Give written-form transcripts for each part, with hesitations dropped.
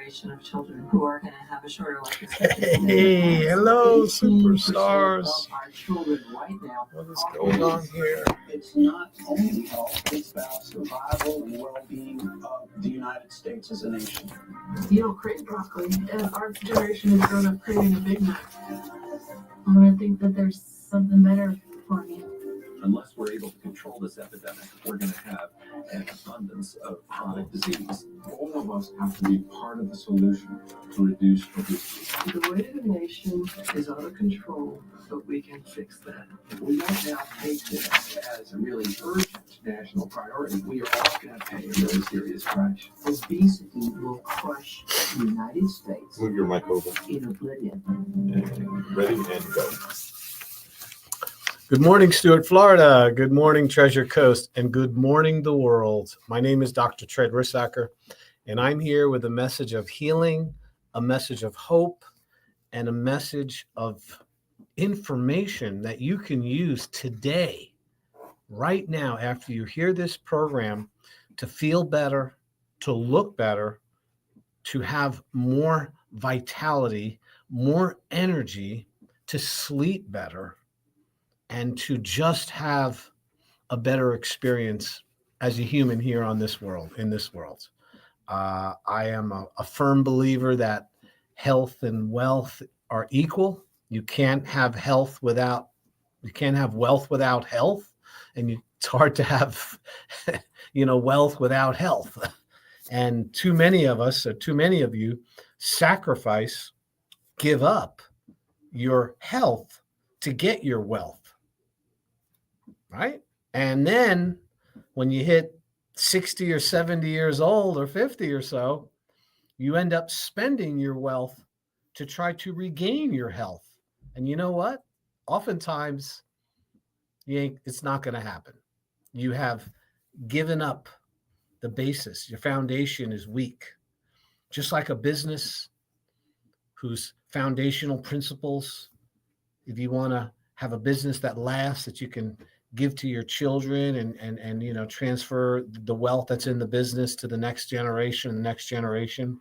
generation of children who are going to have a shorter life expectancy. Hey, hello, superstars. Of our children right now. What is going on here? It's not only health, it's about survival and well-being of the United States as a nation. You don't crave broccoli, and our generation has grown up craving a Big Mac. I'm going to think that there's something better for me. Unless we're able to control this epidemic, we're going to have an abundance of chronic disease. All of us have to be part of the solution to reduce obesity. The weight of the nation is out of control, but we can fix that. If we don't now take this as a really urgent national priority, we are all going to pay a really serious price. Obesity will crush the United States Move your mic over. in oblivion. And ready and go. Good morning, Stuart, Florida. Good morning, Treasure Coast. And good morning, the world. My name is Dr. Tred Rissacker, and I'm here with a message of healing, a message of hope, and a message of information that you can use today, right now, after you hear this program, to feel better, to look better, to have more vitality, more energy, to sleep better, and to just have a better experience as a human here on this world, in this world. I am a firm believer that health and wealth are equal. You can't have wealth without health. And it's hard to have, wealth without health. And too many of us, or too many of you, give up your health to get your wealth. Right? And then when you hit 60 or 70 years old or 50 or so, you end up spending your wealth to try to regain your health. And you know what? Oftentimes, it's not going to happen. You have given up the basis. Your foundation is weak. Just like a business whose foundational principles, if you want to have a business that lasts, that you can give to your children and transfer the wealth that's in the business to the next generation,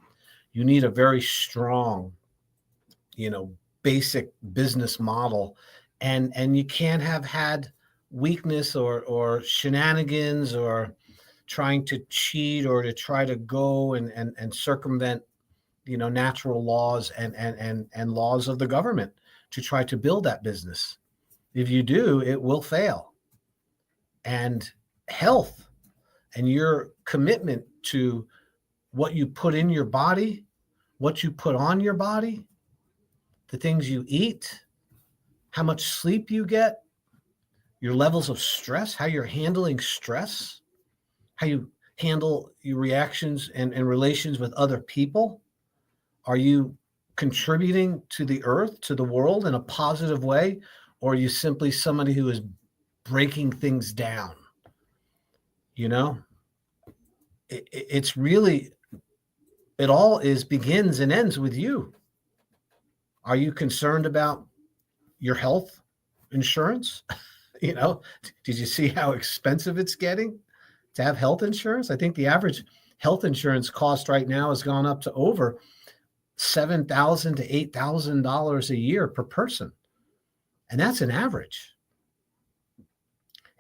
you need a very strong, basic business model. And you can't have had weakness or shenanigans or trying to cheat or to try to go and circumvent, natural laws and laws of the government to try to build that business. If you do, it will fail. And health and your commitment to what you put in your body, what you put on your body, the things you eat, how much sleep you get, your levels of stress, how you're handling stress, how you handle your reactions and relations with other people. Are you contributing to the earth, to the world in a positive way? Or are you simply somebody who is breaking things down? It's really, it all begins and ends with you. Are you concerned about your health insurance? Did you see how expensive it's getting to have health insurance? I think the average health insurance cost right now has gone up to over $7,000 to $8,000 a year per person. And that's an average.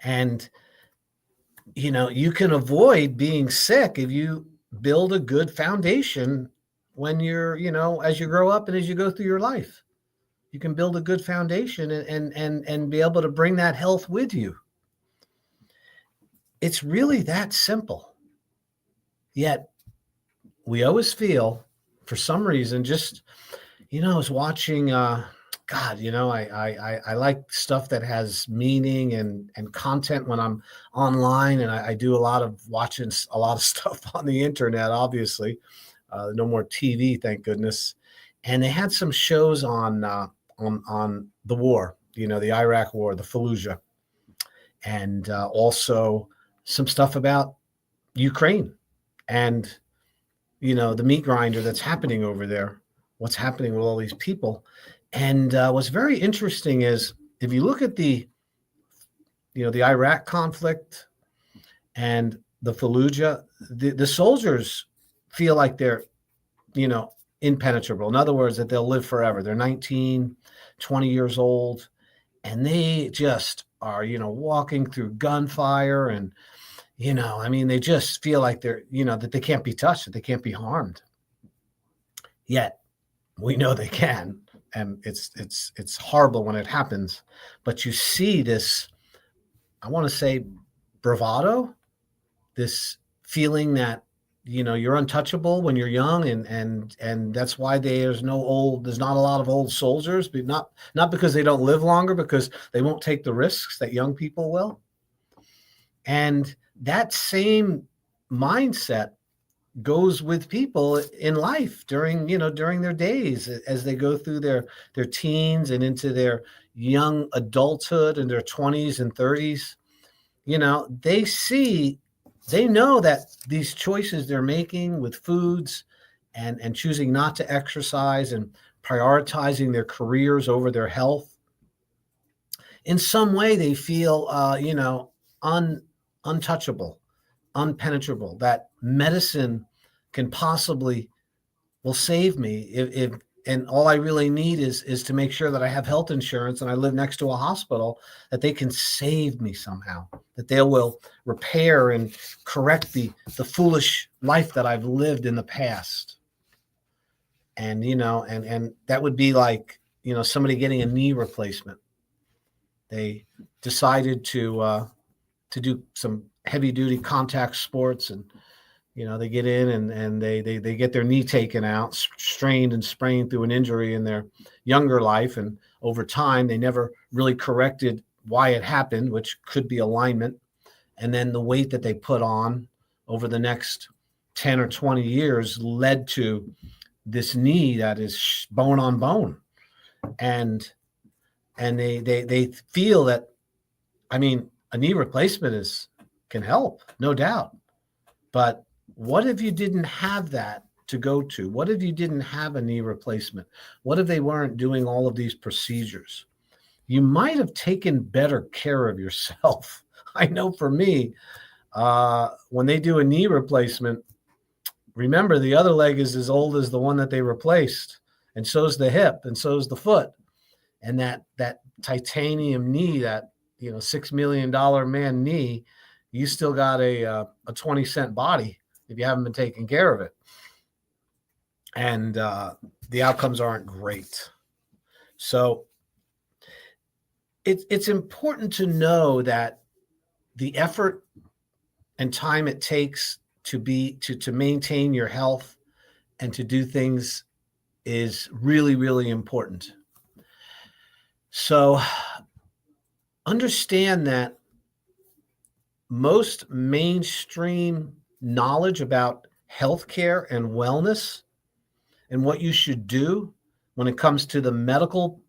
And, you can avoid being sick if you build a good foundation when you're, as you grow up and as you go through your life. You can build a good foundation and be able to bring that health with you. It's really that simple. Yet we always feel, for some reason, just, I was watching, I like stuff that has meaning and content when I'm online, and I do watching a lot of stuff on the internet, obviously. No more TV, thank goodness. And they had some shows on the war, the Iraq war, the Fallujah, and also some stuff about Ukraine and, the meat grinder that's happening over there, what's happening with all these people. And what's very interesting is if you look at the Iraq conflict and the Fallujah, the soldiers feel like they're impenetrable. In other words, that they'll live forever. They're 19, 20 years old, and they just are, walking through gunfire and, they just feel like they're, that they can't be touched, that they can't be harmed. Yet we know they can. And it's horrible when it happens, but you see this, I want to say, bravado, this feeling that, you're untouchable when you're young, and that's why there's not a lot of old soldiers, but not because they don't live longer, because they won't take the risks that young people will. And that same mindset goes with people in life during their days, as they go through their teens and into their young adulthood and their 20s and 30s. They know that these choices they're making with foods and choosing not to exercise and prioritizing their careers over their health, in some way they feel untouchable, unpenetrable, that medicine can possibly will save me if and all I really need is to make sure that I have health insurance and I live next to a hospital, that they can save me somehow, that they will repair and correct the foolish life that I've lived in the past. And and that would be like somebody getting a knee replacement. They decided to do some heavy duty contact sports, and they get in and they get their knee taken out, strained and sprained through an injury in their younger life, and over time they never really corrected why it happened, which could be alignment, and then the weight that they put on over the next 10 or 20 years led to this knee that is bone on bone, and they feel that, a knee replacement can help, no doubt. But what if you didn't have that to go to? What if you didn't have a knee replacement? What if they weren't doing all of these procedures? You might have taken better care of yourself. I know for me, when they do a knee replacement, remember the other leg is as old as the one that they replaced, and so is the hip, and so is the foot. And that titanium knee, that $6 million man knee, you still got a 20-cent body if you haven't been taking care of it. And the outcomes aren't great. So it's important to know that the effort and time it takes to maintain your health and to do things is really, really important. So understand that most mainstream knowledge about healthcare and wellness and what you should do when it comes to the medical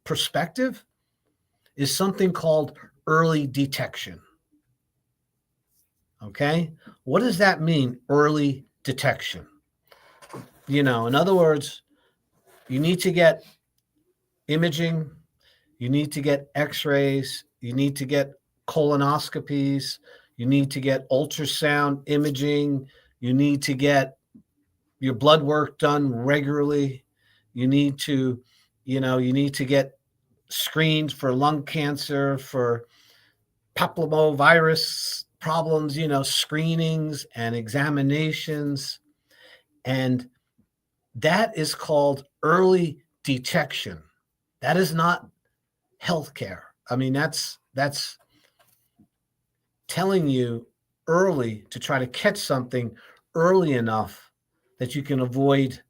perspective is something called early detection. Okay? What does that mean, early detection? In other words, you need to get imaging, you need to get x-rays, you need to get colonoscopies, you need to get ultrasound imaging, you need to get your blood work done regularly, you need to get screened for lung cancer, for papillomavirus problems, screenings and examinations. And that is called early detection. That is not healthcare. That's telling you early to try to catch something early enough that you can avoid,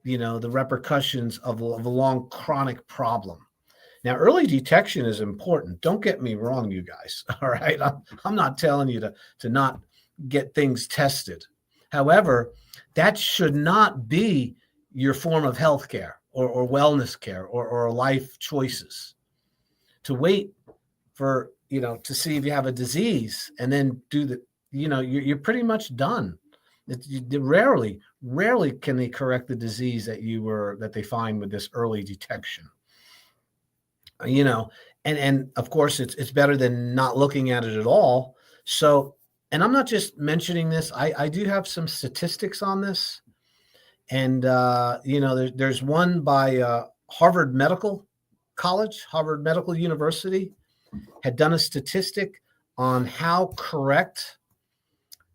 the repercussions of a long chronic problem. Now, early detection is important. Don't get me wrong, you guys. All right. I'm not telling you to not get things tested. However, that should not be your form of health care or wellness care or life choices. To wait for, to see if you have a disease and then do you're pretty much done. Rarely can they correct the disease that they find with this early detection. And of course it's better than not looking at it at all. So, and I'm not just mentioning this, I do have some statistics on this. And there's one by Harvard Medical College, Harvard Medical University, had done a statistic on how correct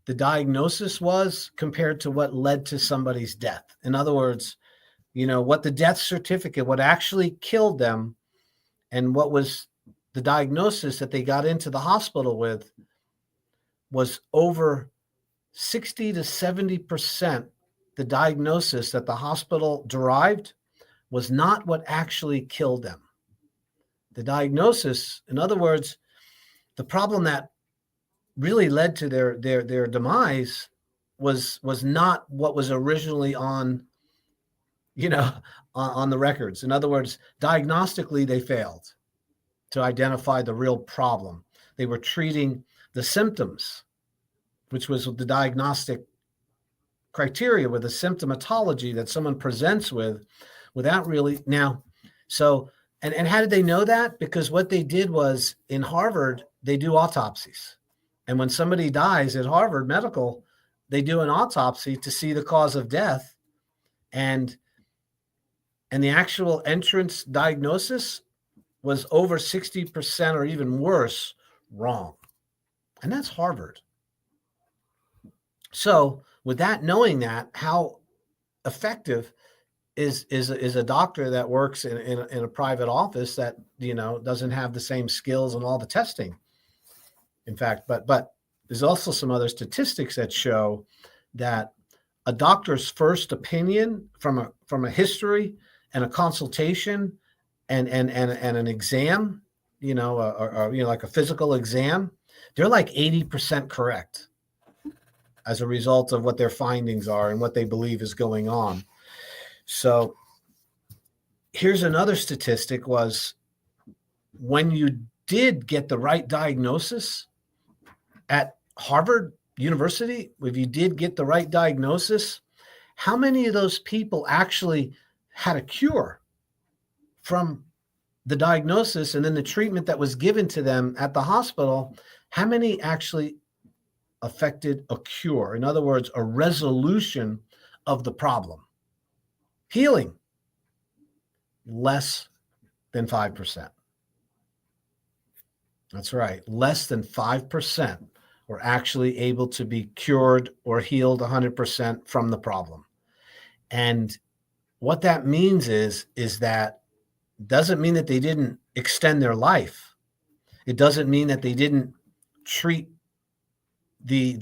the diagnosis was compared to what led to somebody's death. In other words, what the death certificate, what actually killed them, and what was the diagnosis that they got into the hospital with was over 60 to 70%. The diagnosis that the hospital derived was not what actually killed them. The diagnosis, in other words, the problem that really led to their demise was not what was originally on the records. In other words, diagnostically, they failed to identify the real problem. They were treating the symptoms, which was the diagnostic criteria, with the symptomatology that someone presents with, without really now. So, and how did they know that? Because what they did was, in Harvard, they do autopsies. And when somebody dies at Harvard Medical, they do an autopsy to see the cause of death. And the actual entrance diagnosis was over 60% or even worse wrong. And that's Harvard. So with that, knowing that, how effective is a doctor that works in a private office that, doesn't have the same skills and all the testing. In fact, but there's also some other statistics that show that a doctor's first opinion from a history and a consultation and an exam, or like a physical exam, they're like 80% correct as a result of what their findings are and what they believe is going on. So here's another statistic: was when you did get the right diagnosis at Harvard University, if you did get the right diagnosis, how many of those people actually had a cure from the diagnosis and then the treatment that was given to them at the hospital? How many actually affected a cure? In other words, a resolution of the problem. Healing, less than 5%. That's right. Less than 5% were actually able to be cured or healed 100% from the problem. And what that means is that doesn't mean that they didn't extend their life. It doesn't mean that they didn't treat the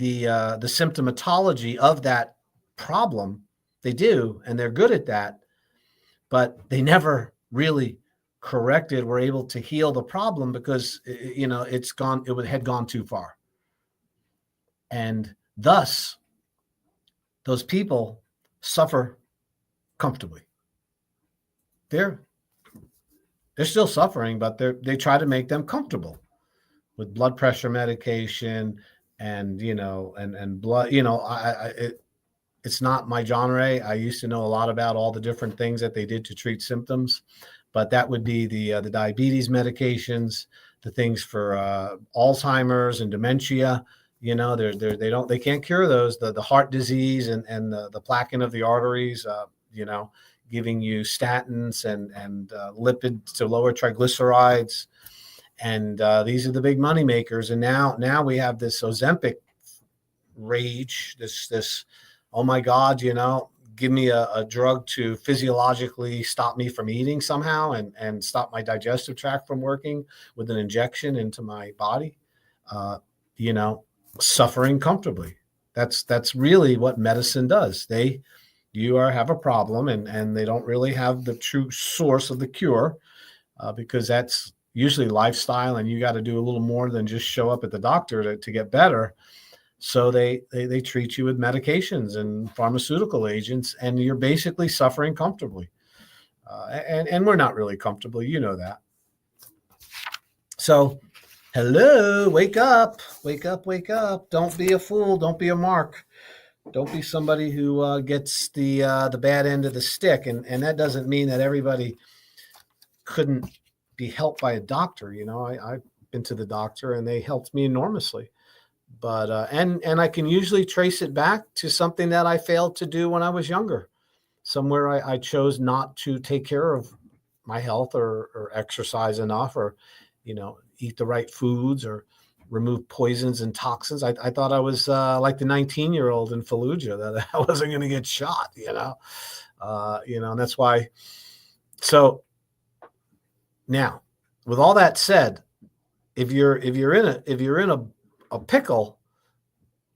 symptomatology of that problem. They do, and they're good at that, but they never really corrected, were able to heal the problem because it had gone too far. And thus, those people suffer comfortably. They're still suffering, but they try to make them comfortable with blood pressure medication and blood. It's not my genre. I used to know a lot about all the different things that they did to treat symptoms, but that would be the diabetes medications, the things for Alzheimer's and dementia. They can't cure those. The heart disease and the plaquing of the arteries. Giving you statins and lipids to lower triglycerides, and these are the big money makers. And now we have this Ozempic rage. This oh my God, give me a drug to physiologically stop me from eating somehow and stop my digestive tract from working with an injection into my body. Suffering comfortably. That's really what medicine does. You have a problem and they don't really have the true source of the cure because that's usually lifestyle, and you got to do a little more than just show up at the doctor to get better. So they treat you with medications and pharmaceutical agents, and you're basically suffering comfortably. And we're not really comfortable, that. So, hello, wake up. Don't be a fool. Don't be a mark. Don't be somebody who gets the bad end of the stick. And that doesn't mean that everybody couldn't be helped by a doctor. I've been to the doctor and they helped me enormously. But and I can usually trace it back to something that I failed to do when I was younger. somewhere I chose not to take care of my health or exercise enough or, eat the right foods or remove poisons and toxins. I thought I was like the 19-year-old in Fallujah, that I wasn't going to get shot, and that's why. So now, with all that said, if you're in a pickle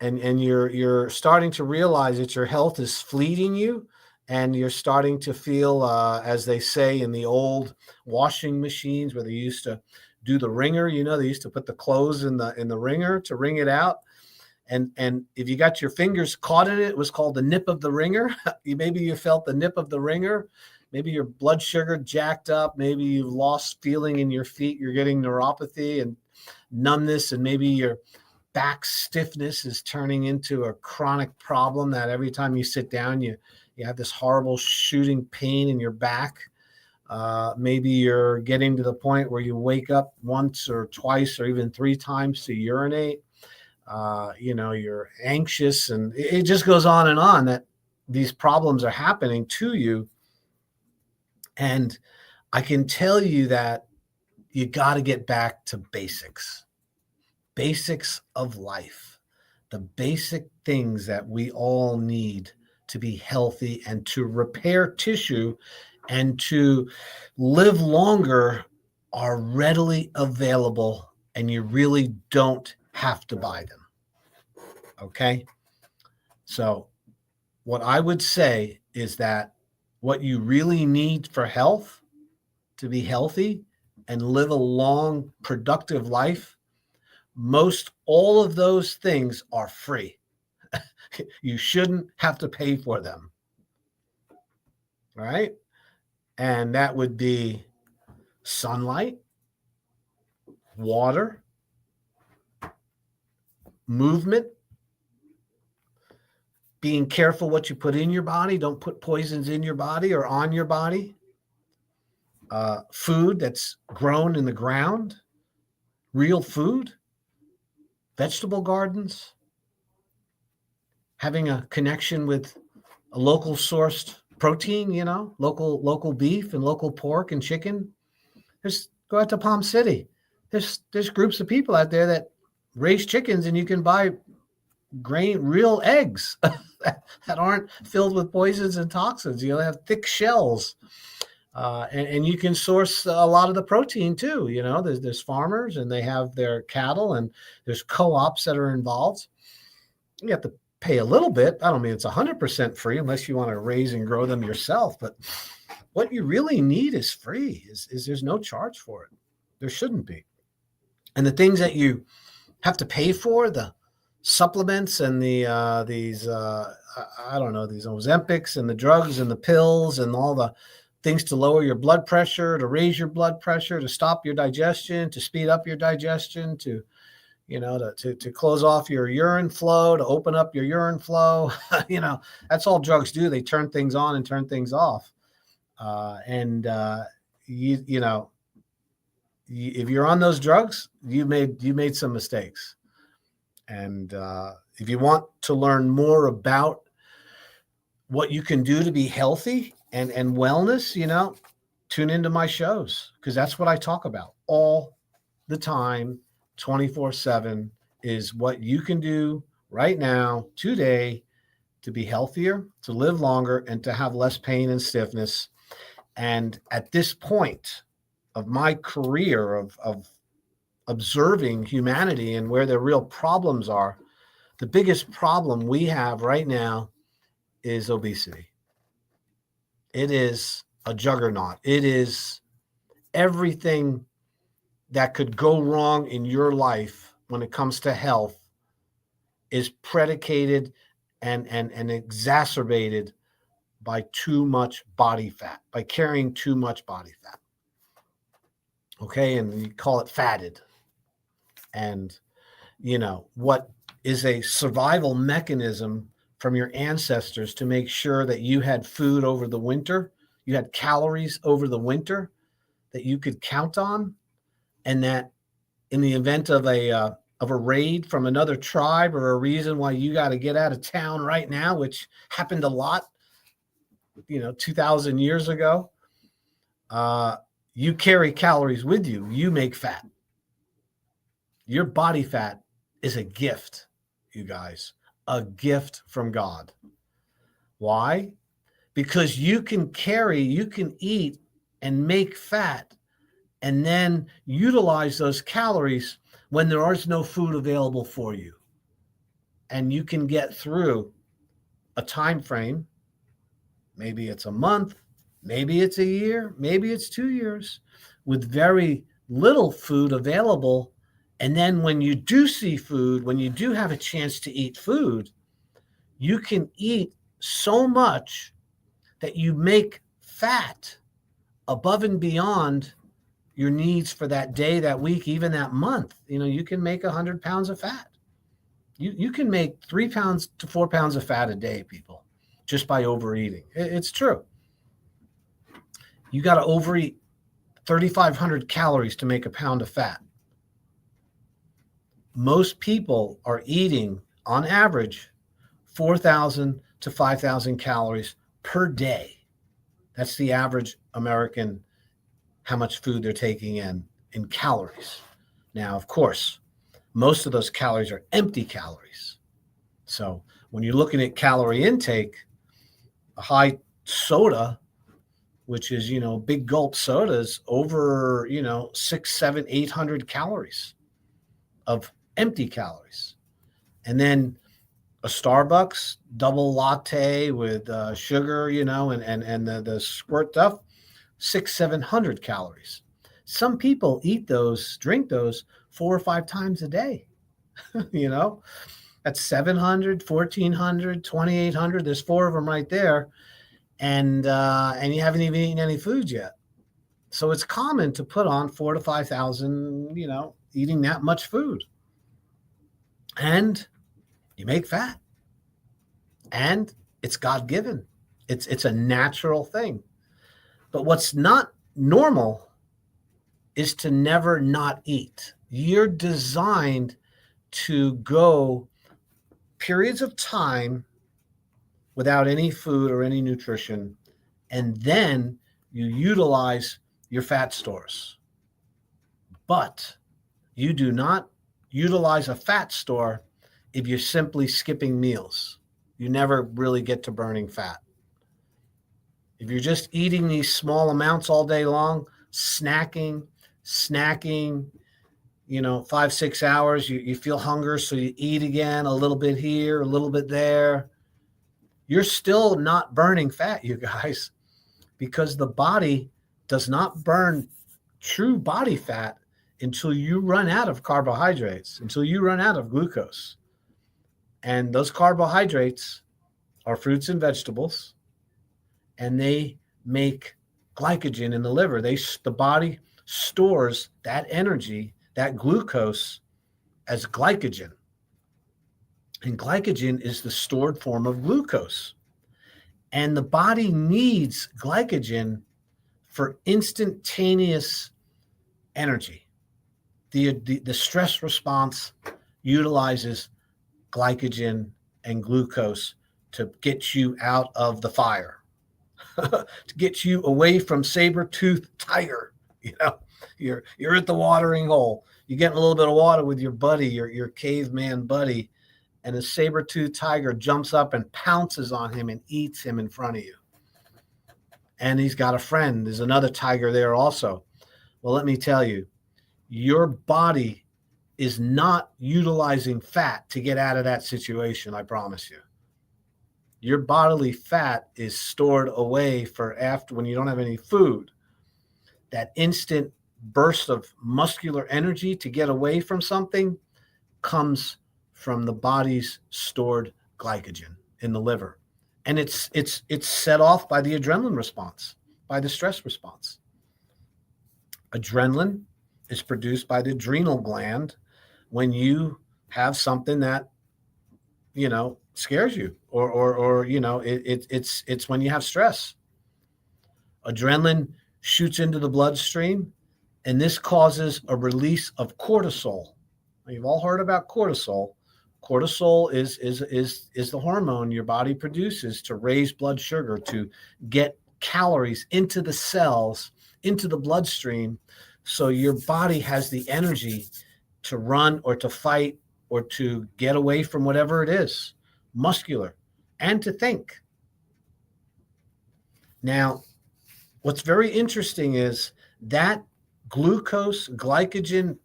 and you're starting to realize that your health is fleeting you, and you're starting to feel, as they say in the old washing machines where they used to do the wringer, they used to put the clothes in the wringer to wring it out. And if you got your fingers caught in it, it was called the nip of the wringer. Maybe you felt the nip of the wringer. Maybe your blood sugar jacked up. Maybe you've lost feeling in your feet. You're getting neuropathy and numbness, and maybe your back stiffness is turning into a chronic problem that every time you sit down, you have this horrible shooting pain in your back. Maybe you're getting to the point where you wake up once or twice or even 3 times to urinate. You're anxious, and it just goes on that these problems are happening to you. And I can tell you that you got to get back to basics of life, the basic things that we all need to be healthy and to repair tissue and to live longer are readily available, and you really don't have to buy them. Okay? So what I would say is that what you really need for health, to be healthy and live a long, productive life, most all of those things are free. You shouldn't have to pay for them. All right? And that would be sunlight, water, movement, being careful what you put in your body. Don't put poisons in your body or on your body. Food that's grown in the ground, real food, vegetable gardens, having a connection with a local sourced protein, local beef and local pork and chicken. Go out to Palm City. There's groups of people out there that raise chickens, and you can buy real eggs that aren't filled with poisons and toxins. They have thick shells. And you can source a lot of the protein too. There's farmers, and they have their cattle, and there's co-ops that are involved. You have to pay a little bit. I don't mean it's 100% free unless you want to raise and grow them yourself. But what you really need is free. Is there's no charge for it. There shouldn't be. And the things that you have to pay for, the supplements and these Ozempics and the drugs and the pills and all the things to lower your blood pressure, to raise your blood pressure, to stop your digestion, to speed up your digestion, to close off your urine flow, to open up your urine flow. That's all drugs do. They turn things on and turn things off. If you're on those drugs, you made some mistakes. And if you want to learn more about what you can do to be healthy and wellness, tune into my shows, because that's what I talk about all the time, 24/7, is what you can do right now, today, to be healthier, to live longer, and to have less pain and stiffness. And at this point of my career of observing humanity and where the real problems are, the biggest problem we have right now is obesity. It is a juggernaut. It is everything that could go wrong in your life when it comes to health is predicated and exacerbated by too much body fat, by carrying too much body fat. Okay, and you call it fatted. And, what is a survival mechanism from your ancestors to make sure that you had food over the winter, you had calories over the winter that you could count on, and that in the event of a raid from another tribe or a reason why you got to get out of town right now, which happened a lot 2,000 years ago, you carry calories with you. You make fat. Your body fat is a gift, you guys, a gift from God. Why? Because you can eat and make fat and then utilize those calories when there is no food available for you. And you can get through a time frame. Maybe it's a month, maybe it's a year, maybe it's 2 years with very little food available. And then when you do see food, when you do have a chance to eat food, you can eat so much that you make fat above and beyond your needs for that day, that week, even that month. You can make 100 pounds of fat. You can make 3 pounds to 4 pounds of fat a day, people, just by overeating. It's true. You got to overeat 3,500 calories to make a pound of fat. Most people are eating, on average, 4,000 to 5,000 calories per day. That's the average American, how much food they're taking in calories. Now, of course, most of those calories are empty calories. So when you're looking at calorie intake, a high soda, which is, big gulp sodas, over, 600, 700, 800 calories of empty calories. And then a Starbucks double latte with sugar, and the squirt stuff, 600, 700 calories. Some people eat those, drink those 4 or 5 times a day. That's 700, 1,400, 2,800. There's 4 of them right there. And you haven't even eaten any food yet. So it's common to put on 4,000 to 5,000, eating that much food. And you make fat. And it's God-given. It's a natural thing. But what's not normal is to never not eat. You're designed to go periods of time without any food or any nutrition, and then you utilize your fat stores. But you do not utilize a fat store if you're simply skipping meals. You never really get to burning fat. If you're just eating these small amounts all day long, snacking, 5, 6 hours, you feel hunger, so you eat again, a little bit here, a little bit there. You're still not burning fat, you guys, because the body does not burn true body fat until you run out of carbohydrates, until you run out of glucose. And those carbohydrates are fruits and vegetables, and they make glycogen in the liver. The body stores that energy, that glucose, as glycogen. And glycogen is the stored form of glucose. And the body needs glycogen for instantaneous energy. The stress response utilizes glycogen and glucose to get you out of the fire, to get you away from saber-toothed tiger. You're at the watering hole. You're getting a little bit of water with your buddy, your caveman buddy, and a saber-toothed tiger jumps up and pounces on him and eats him in front of you. And he's got a friend. There's another tiger there also. Well, let me tell you, your body is not utilizing fat to get out of that situation, I promise you. Your bodily fat is stored away for after, when you don't have any food. That instant burst of muscular energy to get away from something comes from the body's stored glycogen in the liver. And it's set off by the adrenaline response, by the stress response. Adrenaline is produced by the adrenal gland when you have something that, scares you, or it's when you have stress. Adrenaline shoots into the bloodstream, and this causes a release of cortisol. Now, you've all heard about cortisol. Cortisol is the hormone your body produces to raise blood sugar, to get calories into the cells, into the bloodstream, so your body has the energy to run or to fight or to get away from whatever it is, muscular, and to think. Now, what's very interesting is that glucose, glycogen,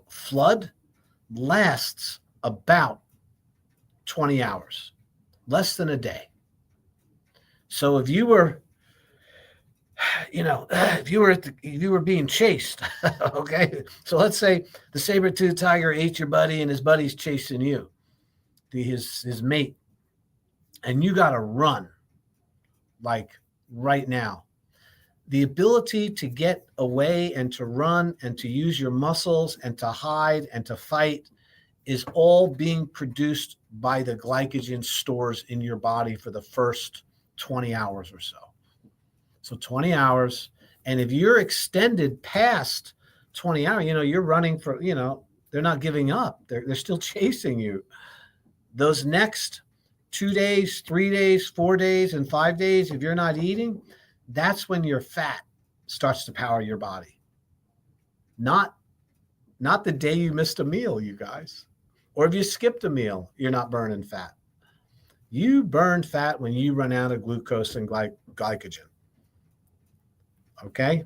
flood lasts about 20 hours, less than a day. So if you were, if you were being chased, okay. So let's say the saber-toothed tiger ate your buddy and his buddy's chasing you, his mate, and you got to run like right now. The ability to get away and to run and to use your muscles and to hide and to fight is all being produced by the glycogen stores in your body for the first 20 hours or so. So 20 hours. And if you're extended past 20 hours, you're running for, they're not giving up. They're still chasing you. Those next 2 days, 3 days, 4 days, and 5 days, if you're not eating, that's when your fat starts to power your body. Not the day you missed a meal, you guys. Or if you skipped a meal, you're not burning fat. You burn fat when you run out of glucose and glycogen. Okay?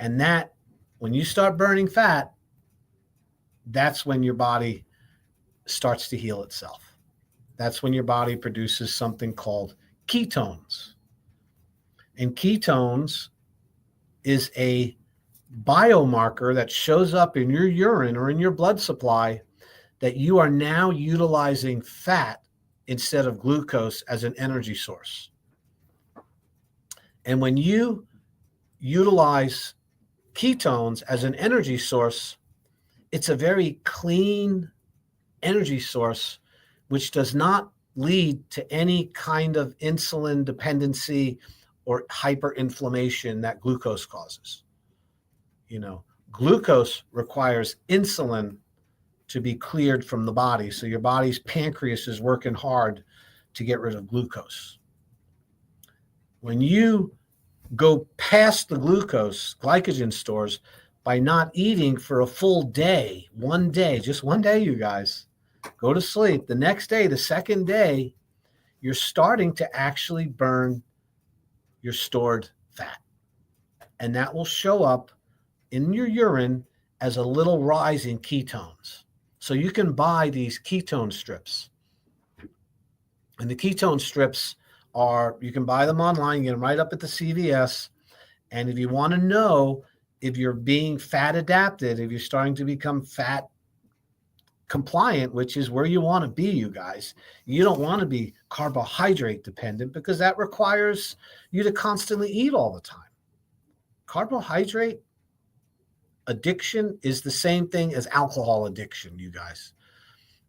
And that, when you start burning fat, that's when your body starts to heal itself. That's when your body produces something called ketones. And ketones is a biomarker that shows up in your urine or in your blood supply that you are now utilizing fat instead of glucose as an energy source. And when you utilize ketones as an energy source, it's a very clean energy source, which does not lead to any kind of insulin dependency or hyperinflammation that glucose causes. Glucose requires insulin to be cleared from the body. So your body's pancreas is working hard to get rid of glucose. When you go past the glycogen stores by not eating for a full day, just one day, you guys, go to sleep. The next day, the second day, you're starting to actually burn your stored fat. And that will show up in your urine as a little rise in ketones. So you can buy these ketone strips. And the ketone strips you can buy them online, you get them right up at the CVS. And if you want to know if you're being fat adapted, if you're starting to become fat compliant, which is where you want to be, you guys. You don't want to be carbohydrate dependent because that requires you to constantly eat all the time. Carbohydrate addiction is the same thing as alcohol addiction, you guys.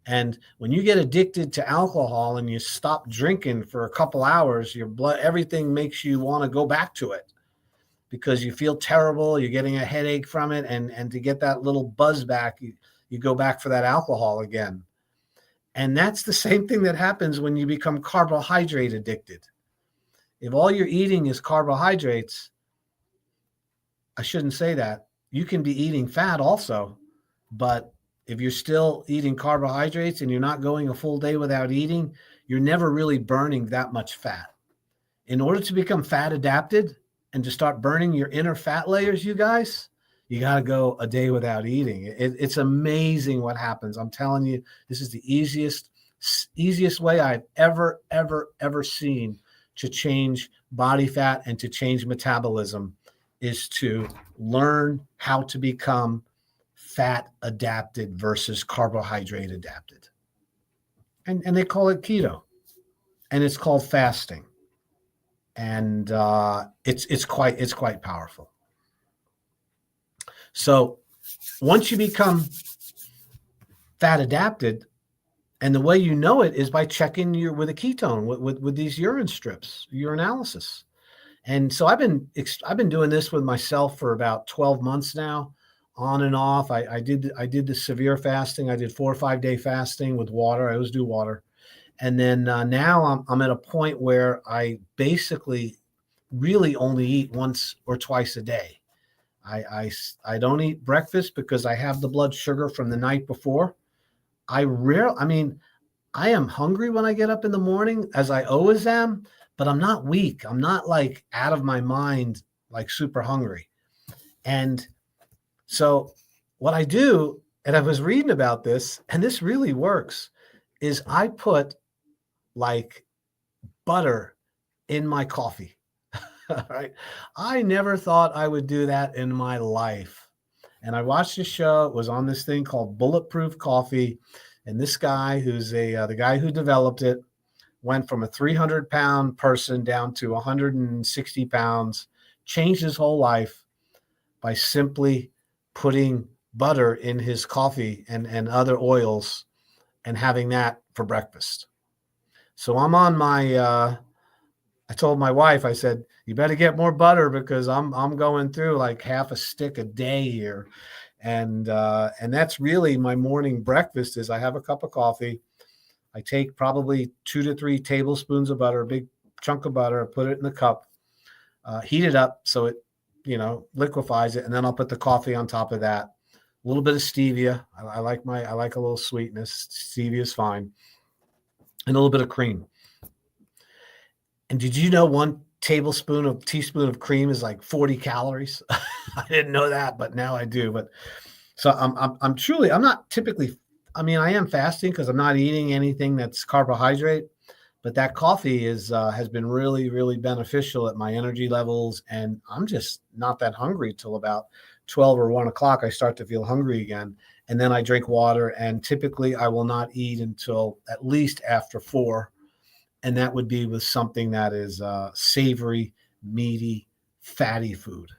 And when you get addicted to alcohol and you stop drinking for a couple hours, your blood, everything makes you want to go back to it because you feel terrible. You're getting a headache from it. And to get that little buzz back, you go back for that alcohol again. And that's the same thing that happens when you become carbohydrate addicted. If all you're eating is carbohydrates, I shouldn't say that. You can be eating fat also, but if you're still eating carbohydrates and you're not going a full day without eating, you're never really burning that much fat. In order to become fat adapted and to start burning your inner fat layers, you guys, you got to go a day without eating. It's amazing what happens. I'm telling you, this is the easiest way I've ever seen to change body fat and to change metabolism is to learn how to become fat adapted versus carbohydrate adapted. And they call it keto, and it's called fasting. And it's quite powerful. So once you become fat adapted, and the way you know it is by checking with a ketone with these urine strips, urinalysis. And so I've been doing this with myself for about 12 months now on and off. I did the severe fasting. I did 4 or 5 day fasting with water. I always do water. And then now I'm at a point where I basically really only eat once or twice a day. I don't eat breakfast because I have the blood sugar from the night before. I mean, I am hungry when I get up in the morning, as I always am, but I'm not weak. I'm not like out of my mind, like super hungry. And so what I do, and I was reading about this, and this really works, is I put like butter in my coffee. Right? I never thought I would do that in my life. And I watched a show. It was on this thing called Bulletproof Coffee. And this guy, who's the guy who developed it, went from a 300-pound person down to 160 pounds, changed his whole life by simply putting butter in his coffee and other oils and having that for breakfast. So I'm on my I told my wife, I said, you better get more butter because I'm going through like half a stick a day here. And that's really my morning breakfast. Is I have a cup of coffee. I take probably 2 to 3 tablespoons of butter, a big chunk of butter, put it in the cup, heat it up so it, liquefies it. And then I'll put the coffee on top of that. A little bit of stevia. I like a little sweetness. Stevia is fine. And a little bit of cream. And did you know 1 teaspoon of cream is like 40 calories? I didn't know that, but now I do. But so I'm not typically, I am fasting because I'm not eating anything that's carbohydrate, but that coffee has been really, really beneficial at my energy levels. And I'm just not that hungry till about 12 or 1 o'clock. I start to feel hungry again. And then I drink water, and typically I will not eat until at least after 4. And that would be with something that is savory, meaty, fatty food.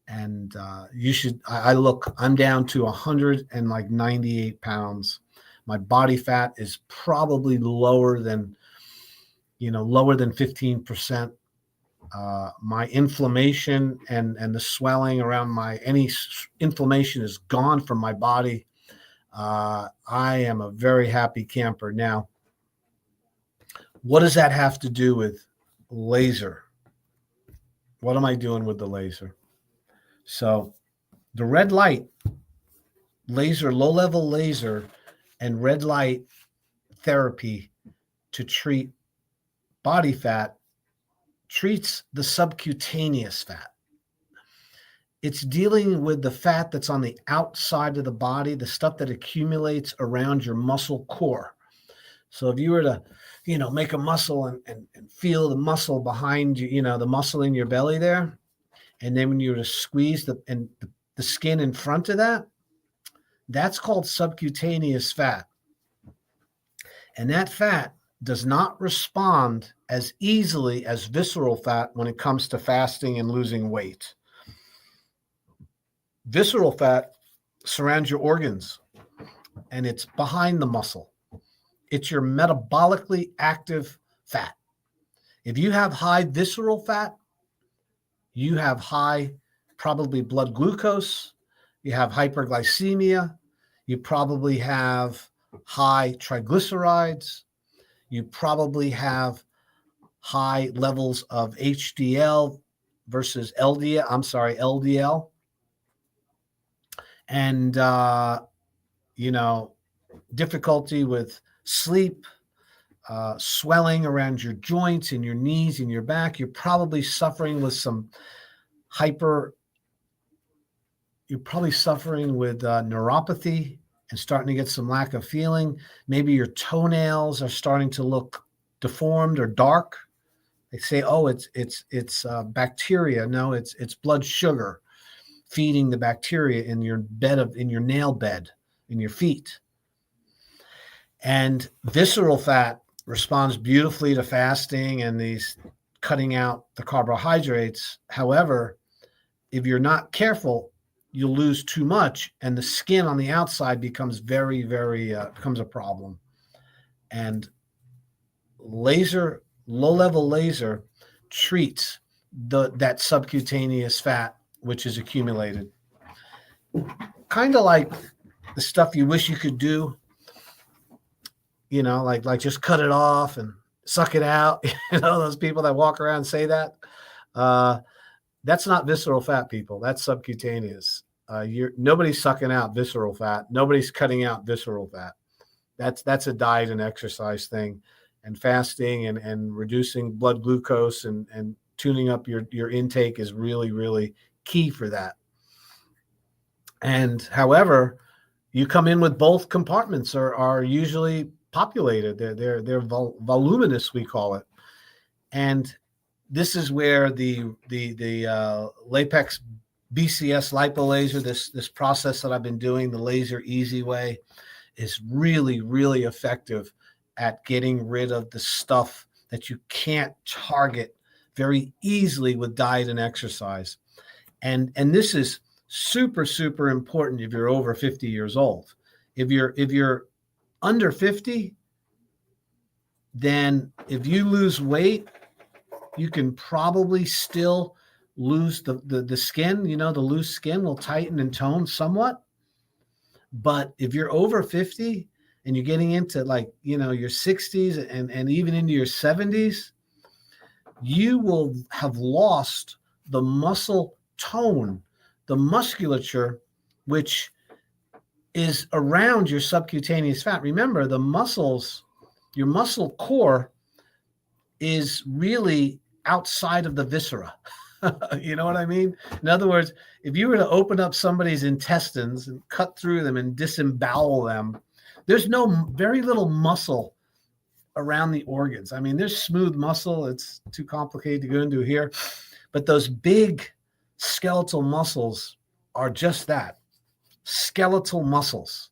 And I'm down to 198 pounds. My body fat is probably lower than 15%. My inflammation and the swelling around any inflammation is gone from my body. I am a very happy camper. Now, what does that have to do with laser? What am I doing with the laser? So the red light laser, low-level laser, and red light therapy to treat body fat treats the subcutaneous fat. It's dealing with the fat that's on the outside of the body, the stuff that accumulates around your muscle core. So if you were to, make a muscle and feel the muscle behind you, the muscle in your belly there, and then when you were to squeeze the skin in front of that, that's called subcutaneous fat. And that fat does not respond as easily as visceral fat when it comes to fasting and losing weight. Visceral fat surrounds your organs, and it's behind the muscle. It's your metabolically active fat. If you have high visceral fat, you have high probably blood glucose, you have hyperglycemia, you probably have high triglycerides, you probably have high levels of HDL versus LDL. And, difficulty with sleep, swelling around your joints and your knees and your back. You're probably suffering with neuropathy and starting to get some lack of feeling. Maybe your toenails are starting to look deformed or dark. They say, oh, it's bacteria. No, it's blood sugar feeding the bacteria in your nail bed, in your feet. And visceral fat responds beautifully to fasting and these cutting out the carbohydrates. However, if you're not careful, you'll lose too much, and the skin on the outside becomes very, very becomes a problem. And low-level laser treats that subcutaneous fat which is accumulated. kind of like the stuff you wish you could do, like just cut it off and suck it out. Those people that walk around and say that. That's not visceral fat, people. That's subcutaneous. Nobody's sucking out visceral fat. Nobody's cutting out visceral fat. That's a diet and exercise thing, and fasting and reducing blood glucose and tuning up your intake is really, really key for that. And however, you come in with both compartments are usually populated. They're voluminous, we call it. And this is where the Lapex BCS lipolaser, this process that I've been doing, the laser easy way, is really, really effective at getting rid of the stuff that you can't target very easily with diet and exercise. And this is super, super important if you're over 50 years old. If you're under 50, then if you lose weight, you can probably still lose the skin. The loose skin will tighten and tone somewhat. But if you're over 50 and you're getting into your 60s and even into your 70s, you will have lost the muscle tone, the musculature, which is around your subcutaneous fat. Remember, the muscles, your muscle core is really outside of the viscera. You know what I mean? In other words, if you were to open up somebody's intestines and cut through them and disembowel them, there's very little muscle around the organs. I mean, there's smooth muscle. It's too complicated to go into here. But those big skeletal muscles are just that, skeletal muscles.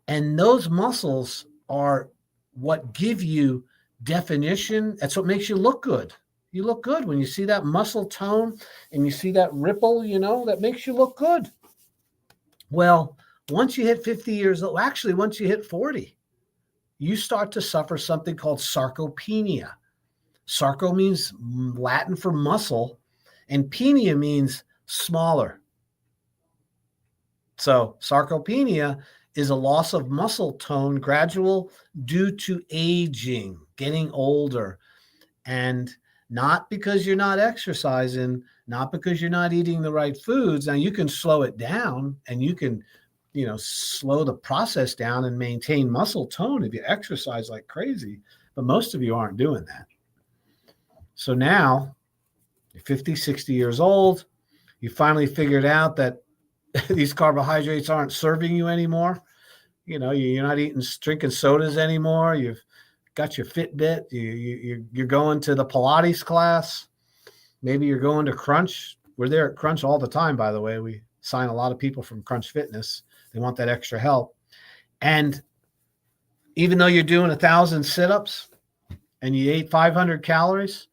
And those muscles are what give you definition. That's what makes you look good. You look good when you see that muscle tone and you see that ripple, that makes you look good. Well, once you hit 50 years old, actually, once you hit 40, you start to suffer something called sarcopenia. Sarco means Latin for muscle, and penia means smaller. So sarcopenia is a loss of muscle tone, gradual due to aging, getting older. And not because you're not exercising, not because you're not eating the right foods. Now you can slow it down and you can, slow the process down and maintain muscle tone if you exercise like crazy. But most of you aren't doing that. So now you're 50, 60 years old. You finally figured out that these carbohydrates aren't serving you anymore. You're not drinking sodas anymore. You've got your Fitbit. You're going to the Pilates class. Maybe you're going to Crunch. We're there at Crunch all the time, by the way. We sign a lot of people from Crunch Fitness. They want that extra help. And even though you're doing 1,000 sit-ups and you ate 500 calories,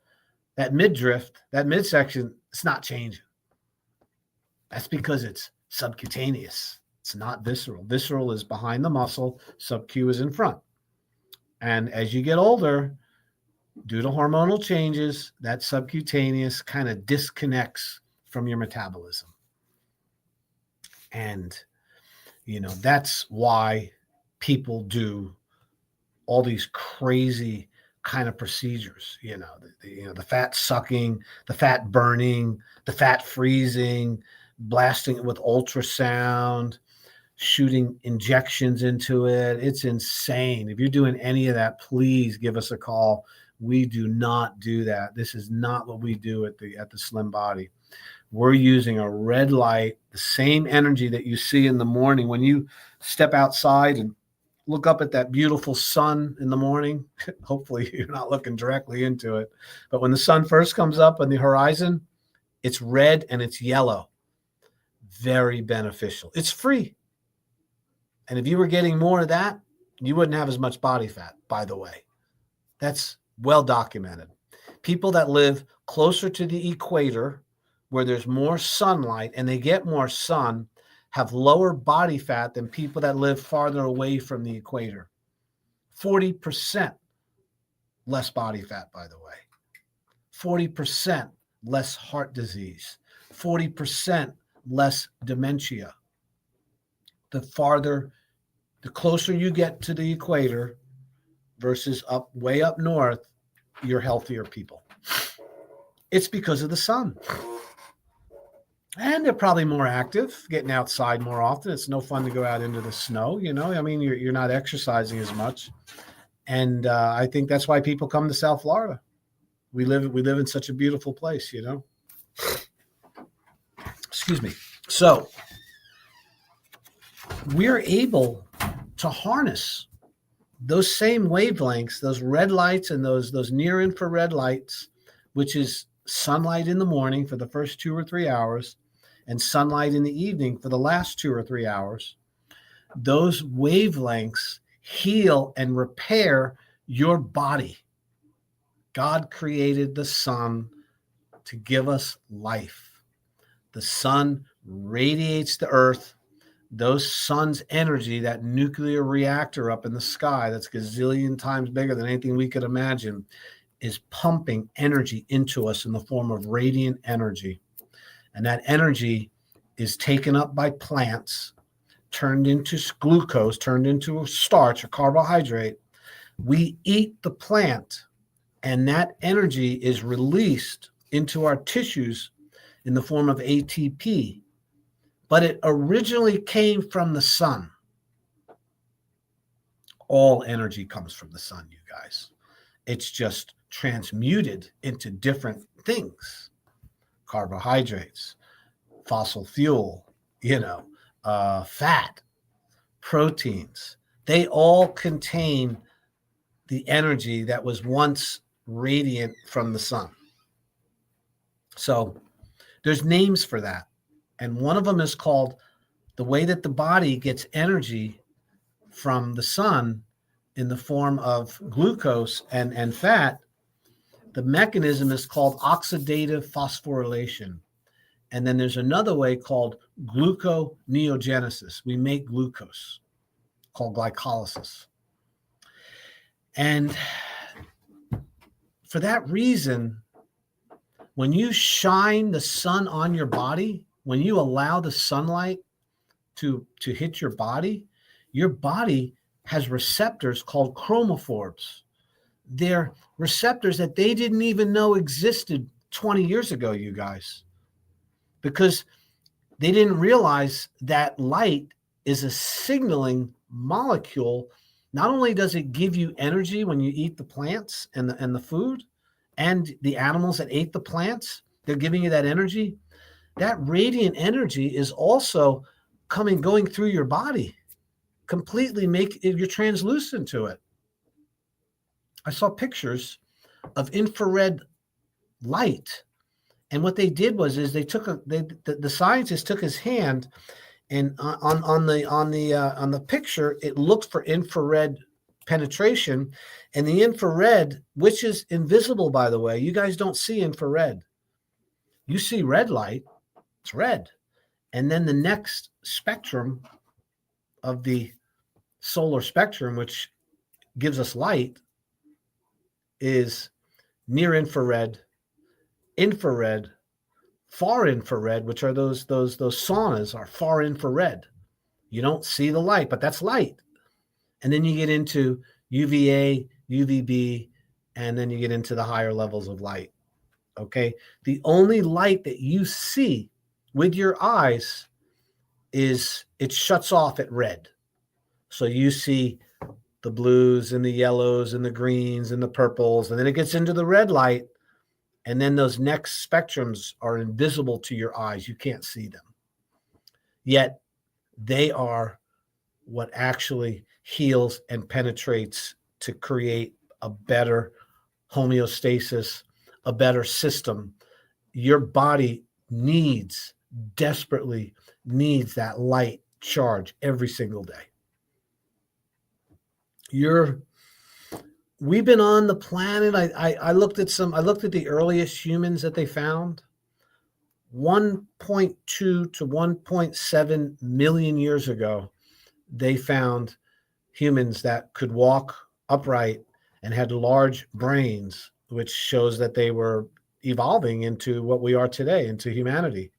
that midriff, that midsection, it's not changing. That's because it's subcutaneous. It's not visceral. Visceral is behind the muscle. Subcu is in front. And as you get older, due to hormonal changes, that subcutaneous kind of disconnects from your metabolism. And, that's why people do all these crazy kind of procedures, the fat sucking, the fat burning, the fat freezing, blasting it with ultrasound, shooting injections into it. It's insane. If you're doing any of that, please give us a call. We do not do that. This is not what we do at the Slim Body. We're using a red light, the same energy that you see in the morning when you step outside and look up at that beautiful sun in the morning. Hopefully you're not looking directly into it. But when the sun first comes up on the horizon, it's red and it's yellow. Very beneficial. It's free. And if you were getting more of that, you wouldn't have as much body fat, by the way. That's well documented. People that live closer to the equator, where there's more sunlight and they get more sun, have lower body fat than people that live farther away from the equator. 40% less body fat, by the way. 40% less heart disease. 40% less dementia. The closer you get to the equator versus way up north, you're healthier people. It's because of the sun. And they're probably more active, getting outside more often. It's no fun to go out into the snow, I mean, you're not exercising as much. And I think that's why people come to South Florida. We live in such a beautiful place, Excuse me. So we're able to harness those same wavelengths, those red lights and those near infrared lights, which is sunlight in the morning for the first 2 or 3 hours and sunlight in the evening for the last 2 or 3 hours. Those wavelengths heal and repair your body. God created the sun to give us life. The sun radiates the earth. Those sun's energy, that nuclear reactor up in the sky that's gazillion times bigger than anything we could imagine, is pumping energy into us in the form of radiant energy. And that energy is taken up by plants, turned into glucose, turned into a starch, a carbohydrate. We eat the plant, and that energy is released into our tissues in the form of ATP. But it originally came from the sun. All energy comes from the sun, you guys. It's just transmuted into different things. Carbohydrates, fossil fuel, fat, proteins. They all contain the energy that was once radiant from the sun. So there's names for that. And one of them is called the way that the body gets energy from the sun in the form of glucose and fat. The mechanism is called oxidative phosphorylation. And then there's another way called gluconeogenesis. We make glucose, called glycolysis. And for that reason, when you shine the sun on your body, when you allow the sunlight to hit your body has receptors called chromophores. They're receptors that they didn't even know existed 20 years ago, you guys, because they didn't realize that light is a signaling molecule. Not only does it give you energy when you eat the plants and the food and the animals that ate the plants, they're giving you that energy. That radiant energy is also going through your body, completely you're translucent to it. I saw pictures of infrared light, and what they did was they took the scientist took his hand, and on the picture it looked for infrared penetration, and the infrared, which is invisible, by the way, you guys don't see infrared. You see red light. It's red. And then the next spectrum of the solar spectrum, which gives us light, is near infrared, infrared, far infrared, which are those saunas are far infrared. You don't see the light, but that's light. And then you get into UVA, UVB, and then you get into the higher levels of light. Okay. The only light that you see with your eyes is it shuts off at red. So you see the blues and the yellows and the greens and the purples, and then it gets into the red light. And then those next spectrums are invisible to your eyes. You can't see them. Yet they are what actually heals and penetrates to create a better homeostasis, a better system. Your body desperately needs that light charge every single day. We've been on the planet. I looked at the earliest humans that they found. 1.2 to 1.7 million years ago, they found humans that could walk upright and had large brains, which shows that they were evolving into what we are today, into humanity.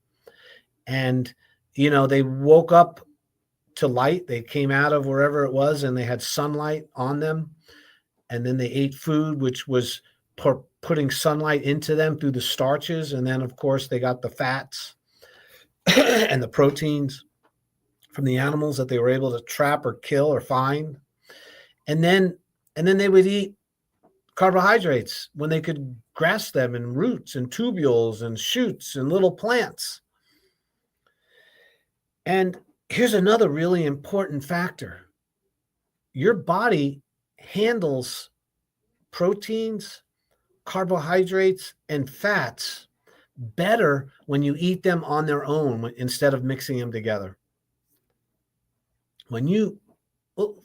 And, they woke up to light. They came out of wherever it was and they had sunlight on them. And then they ate food, which was putting sunlight into them through the starches. And then, of course, they got the fats and the proteins from the animals that they were able to trap or kill or find. And then they would eat carbohydrates when they could grasp them in roots and tubules and shoots and little plants. And here's another really important factor. Your body handles proteins, carbohydrates, and fats better when you eat them on their own instead of mixing them together. When you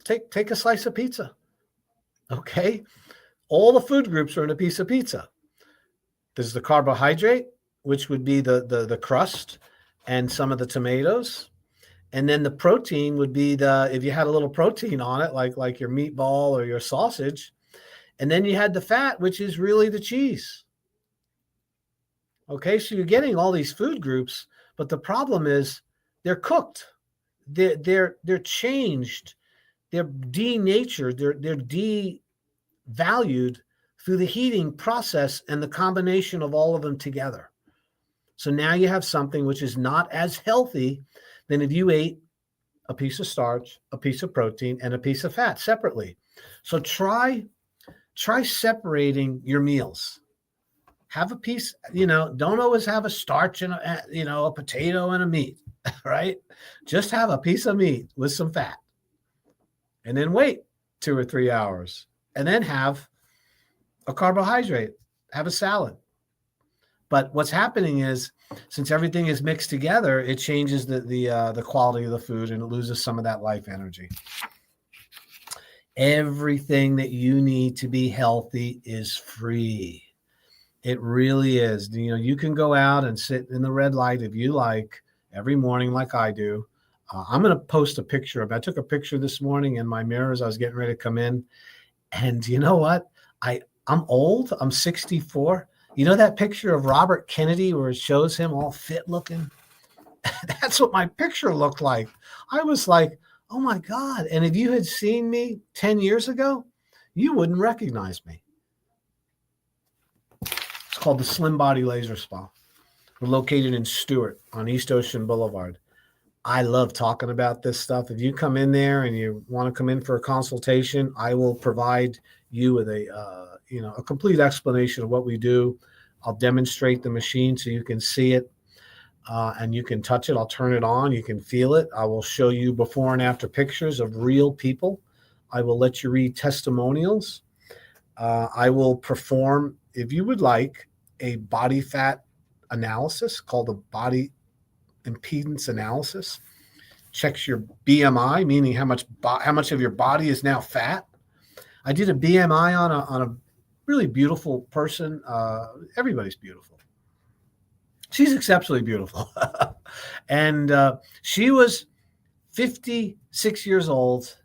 take a slice of pizza, okay? All the food groups are in a piece of pizza. There's the carbohydrate, which would be the crust and some of the tomatoes. And then the protein would be if you had a little protein on it, like your meatball or your sausage. And then you had the fat, which is really the cheese. Okay, so you're getting all these food groups, but the problem is they're cooked. They're changed. They're denatured. They're devalued through the heating process and the combination of all of them together. So now you have something which is not as healthy than if you ate a piece of starch, a piece of protein, and a piece of fat separately. So try separating your meals. Have a piece, don't always have a starch and a potato and a meat, right? Just have a piece of meat with some fat. And then wait 2 or 3 hours. And then have a carbohydrate, have a salad. But what's happening is, since everything is mixed together, it changes the quality of the food and it loses some of that life energy. Everything that you need to be healthy is free. It really is. You can go out and sit in the red light if you like every morning like I do. I'm going to post a picture of it. I took a picture this morning in my mirror as I was getting ready to come in. And you know what? I'm old. I'm 64. You know that picture of Robert Kennedy where it shows him all fit looking? That's what my picture looked like. I was like, oh my God. And if you had seen me 10 years ago, you wouldn't recognize me. It's called the Slim Body Laser Spa. We're located in Stewart on East Ocean Boulevard. I love talking about this stuff. If you come in there and you want to come in for a consultation, I will provide you with a complete explanation of what we do. I'll demonstrate the machine so you can see it and you can touch it. I'll turn it on. You can feel it. I will show you before and after pictures of real people. I will let you read testimonials. I will perform, if you would like, a body fat analysis called the body impedance analysis. Checks your BMI, meaning how much of your body is now fat. I did a BMI on a really beautiful person. Everybody's beautiful. She's exceptionally beautiful. And she was 56 years old,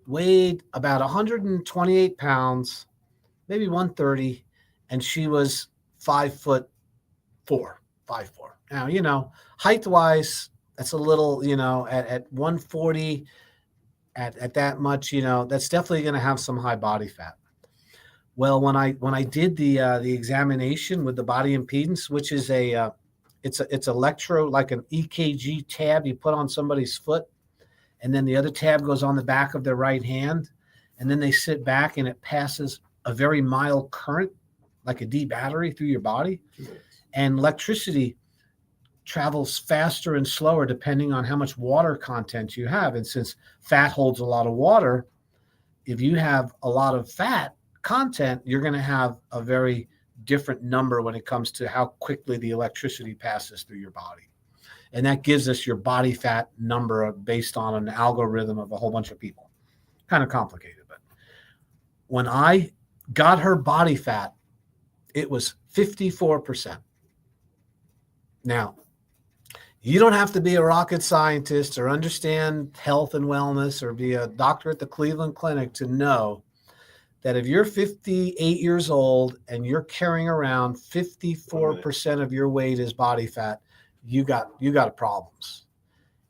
weighed about 128 pounds, maybe 130, and she was 5'4". Now, height-wise, that's a little, at 140, at that much, that's definitely going to have some high body fat. Well, when I did the examination with the body impedance, which is it's electro, like an EKG tab you put on somebody's foot, and then the other tab goes on the back of their right hand, and then they sit back and it passes a very mild current, like a D battery, through your body, and electricity travels faster and slower depending on how much water content you have. And since fat holds a lot of water, if you have a lot of fat content, you're going to have a very different number when it comes to how quickly the electricity passes through your body. And that gives us your body fat number based on an algorithm of a whole bunch of people. Kind of complicated, but when I got her body fat, it was 54%. Now, you don't have to be a rocket scientist or understand health and wellness or be a doctor at the Cleveland Clinic to know that if you're 58 years old and you're carrying around 54% of your weight as body fat, you got problems.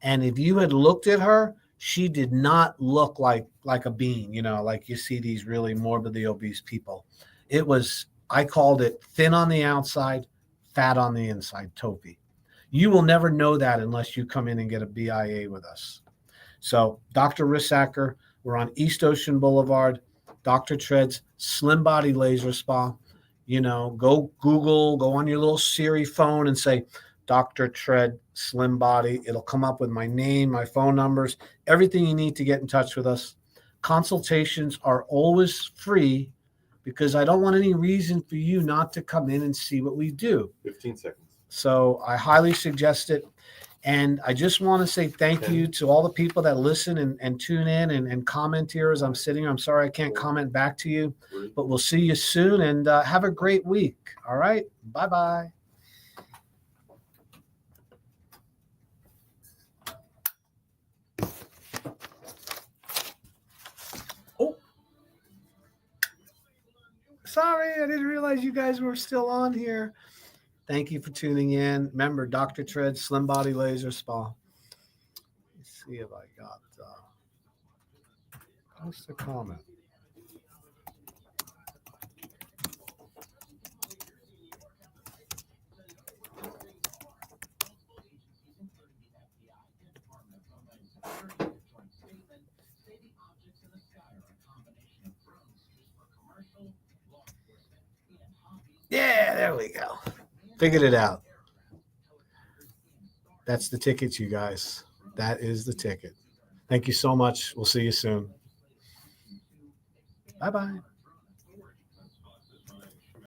And if you had looked at her, she did not look like a bean, like you see these really morbidly obese people. It was, I called it thin on the outside, fat on the inside, Topi. You will never know that unless you come in and get a BIA with us. So Dr. Rissacker, we're on East Ocean Boulevard, Dr. Treds, Slim Body Laser Spa. Go Google, go on your little Siri phone and say, Dr. Tred, Slim Body. It'll come up with my name, my phone numbers, everything you need to get in touch with us. Consultations are always free because I don't want any reason for you not to come in and see what we do. 15 seconds. So I highly suggest it. And I just want to say thank you to all the people that listen and tune in and comment here as I'm sitting here. I'm sorry I can't comment back to you, but we'll see you soon, and have a great week. All right. Bye-bye. Oh, sorry. I didn't realize you guys were still on here. Thank you for tuning in. Remember, Dr. Tred, Slim Body Laser Spa. Let's see if I got post a comment. Yeah, there we go. Figured it out. That's the ticket, you guys. That is the ticket. Thank you so much. We'll see you soon. Bye-bye.